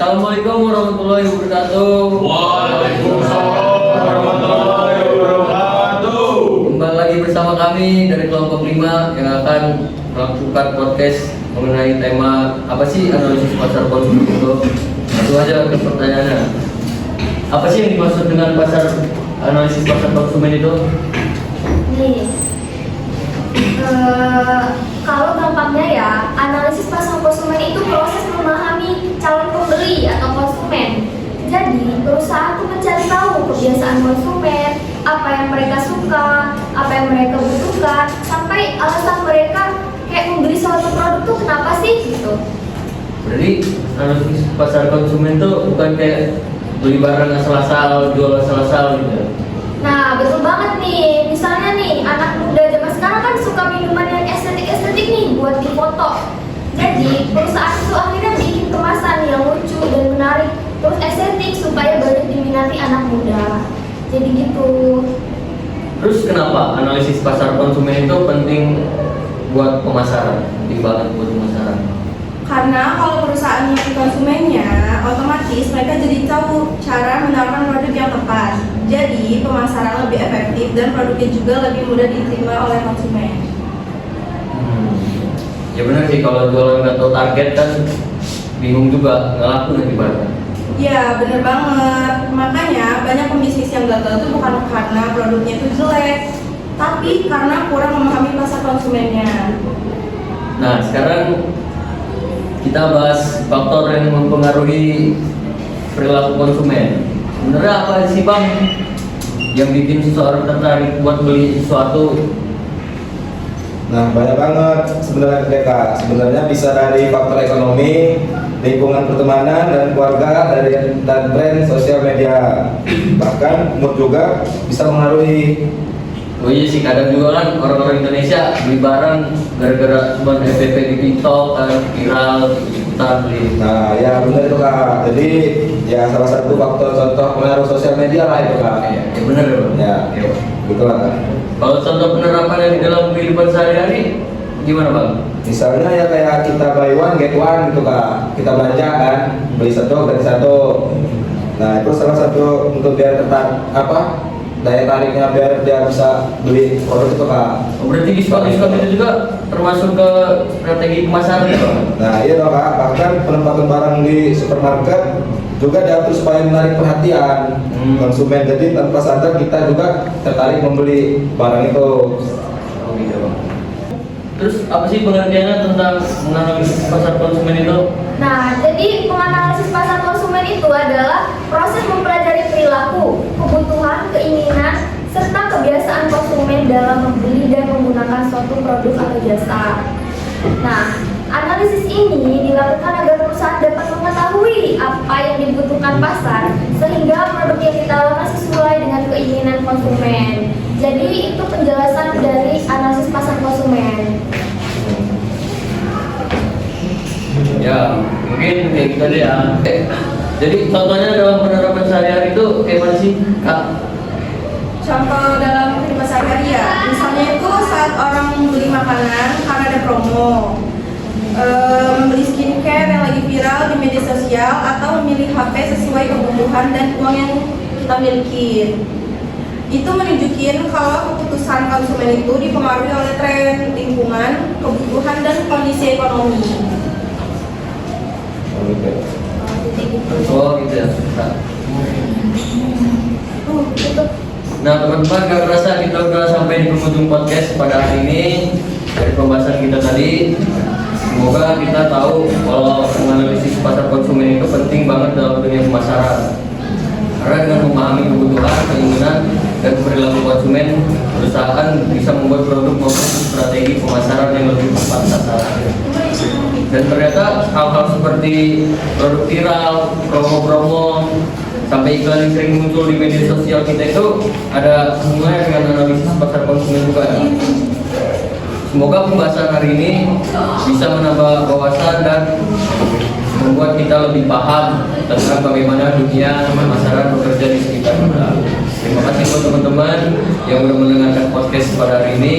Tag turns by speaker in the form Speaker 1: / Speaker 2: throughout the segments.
Speaker 1: Assalamualaikum warahmatullahi wabarakatuh.
Speaker 2: Waalaikumsalam warahmatullahi wabarakatuh.
Speaker 1: Kembali lagi bersama kami dari kelompok 5 yang akan melakukan podcast mengenai tema apa sih analisis pasar konsumen itu. Langsung aja ke pertanyaannya. Apa sih yang dimaksud dengan analisis pasar konsumen itu?
Speaker 3: Nih, kalau gampangnya ya, analisis pasar konsumen itu proses memahami calon pembeli atau konsumen. Jadi, perusahaan tuh mencari tahu kebiasaan konsumen, apa yang mereka suka, apa yang mereka butuhkan, sampai alasan mereka kayak membeli suatu produk tuh kenapa sih gitu.
Speaker 1: Berarti analisis pasar konsumen itu bukan kayak beli barang asal-asal, jual asal-asal gitu.
Speaker 3: Nah, betul banget nih. Misalnya nih, anak muda zaman sekarang kan suka minuman yang estetik-estetik nih buat difoto. Jadi, perusahaan itu akhirnya bikin kemasan yang lucu dan menarik, terus estetik supaya banyak diminati anak muda. Jadi gitu.
Speaker 1: Terus kenapa analisis pasar konsumen itu penting buat pemasaran? Penting banget buat pemasaran.
Speaker 4: Karena kalau perusahaan ngerti konsumennya, otomatis mereka jadi tahu cara menawarkan produk yang tepat. Jadi pemasaran lebih efektif dan produknya juga lebih mudah diterima oleh konsumen.
Speaker 1: Ya benar sih, kalau jualan nggak tahu target kan bingung juga, nggak laku nanti barang.
Speaker 4: Ya bener banget. Makanya banyak pembisnis yang gagal itu bukan karena produknya itu jelek, tapi karena kurang memahami pasar konsumennya.
Speaker 1: Nah sekarang kita bahas faktor yang mempengaruhi perilaku konsumen. Sebenarnya apa sih Bang yang bikin seseorang tertarik buat beli sesuatu?
Speaker 2: Nah, banyak banget sebenarnya mereka. Sebenarnya bisa dari faktor ekonomi, lingkungan pertemanan dan keluarga, dan tren sosial media. Bahkan mood juga bisa mengaruhi.
Speaker 1: Oh iya sih, kadang juga kan orang-orang Indonesia beli barang gara-gara cuma FYP di TikTok kan viral, ikutan beli.
Speaker 2: Nah, ya benar itu Kak. Jadi ya salah satu faktor contoh pengaruh sosial media lah itu Kak.
Speaker 1: Ya benar ya Bang.
Speaker 2: Ya,
Speaker 1: Iya, Bang.
Speaker 2: betul lah Kak.
Speaker 1: Kalau contoh penerapannya di dalam kehidupan sehari-hari gimana Bang?
Speaker 2: Misalnya ya kayak kita buy one get one gitu Kak. Kita belanja kan, beli satu gratis satu. Nah, itu salah satu untuk biar tetap daya tariknya biar dia bisa beli produk itu Kak.
Speaker 1: Oh, berarti diskon-diskon itu juga termasuk ke strategi pemasaran ya Bang?
Speaker 2: Nah iya dong Kak, bahkan penempatan barang di supermarket juga diatur supaya menarik perhatian konsumen. Jadi tanpa sadar kita juga tertarik membeli barang itu.
Speaker 1: Oh gitu Bang. Terus apa sih pengertiannya tentang menganalisis pasar konsumen itu?
Speaker 3: Nah, jadi menganalisis pasar konsumen itu adalah proses mempelajari perilaku, kebutuhan, keinginan, serta kebiasaan konsumen dalam membeli dan menggunakan suatu produk atau jasa. Nah, analisis ini dilakukan agar perusahaan dapat mengetahui apa yang dibutuhkan pasar, sehingga produk yang ditawarkan sesuai dengan keinginan konsumen. Jadi itu penjelasan dari analisis pasar konsumen.
Speaker 1: Ya, mungkin kayak gitu deh ya. Jadi contohnya dalam penerapan sehari-hari itu kayak mana sih Kak?
Speaker 4: Contoh dalam kehidupan sehari-hari ya, misalnya itu saat orang membeli makanan karena ada promo, membeli skincare yang lagi viral di media sosial, atau memilih HP sesuai kebutuhan dan uang yang kita miliki. Itu menunjukkan kalau keputusan konsumen itu dipengaruhi oleh tren, lingkungan, kebutuhan, dan kondisi ekonomi.
Speaker 1: Oh gitu ya. Kak.
Speaker 3: Gitu.
Speaker 1: Nah teman-teman, gak kerasa kita udah sampai di penghujung podcast pada hari ini. Dari pembahasan kita tadi, semoga kita tahu kalau menganalisis pasar konsumen itu penting banget dalam dunia pemasaran. Karena dengan memahami kebutuhan, keinginan, dan perilaku konsumen, perusahaan bisa membuat produk maupun strategi pemasaran yang lebih tepat sasaran. Dan ternyata hal-hal seperti produk viral, promo-promo, sampai iklan yang sering muncul di media sosial kita itu ada hubungannya dengan analisis pasar konsumen juga ya. Semoga pembahasan hari ini bisa menambah wawasan dan membuat kita lebih paham tentang bagaimana dunia pemasaran bekerja di sekitar kita. Terima kasih buat teman-teman yang sudah mendengarkan podcast pada hari ini.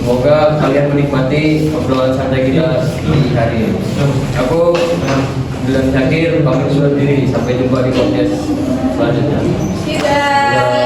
Speaker 1: Semoga kalian menikmati obrolan santai kita di hari ini. Aku Dylan Syakir pamit undur diri. Sampai jumpa di podcast selanjutnya.
Speaker 4: Tidak.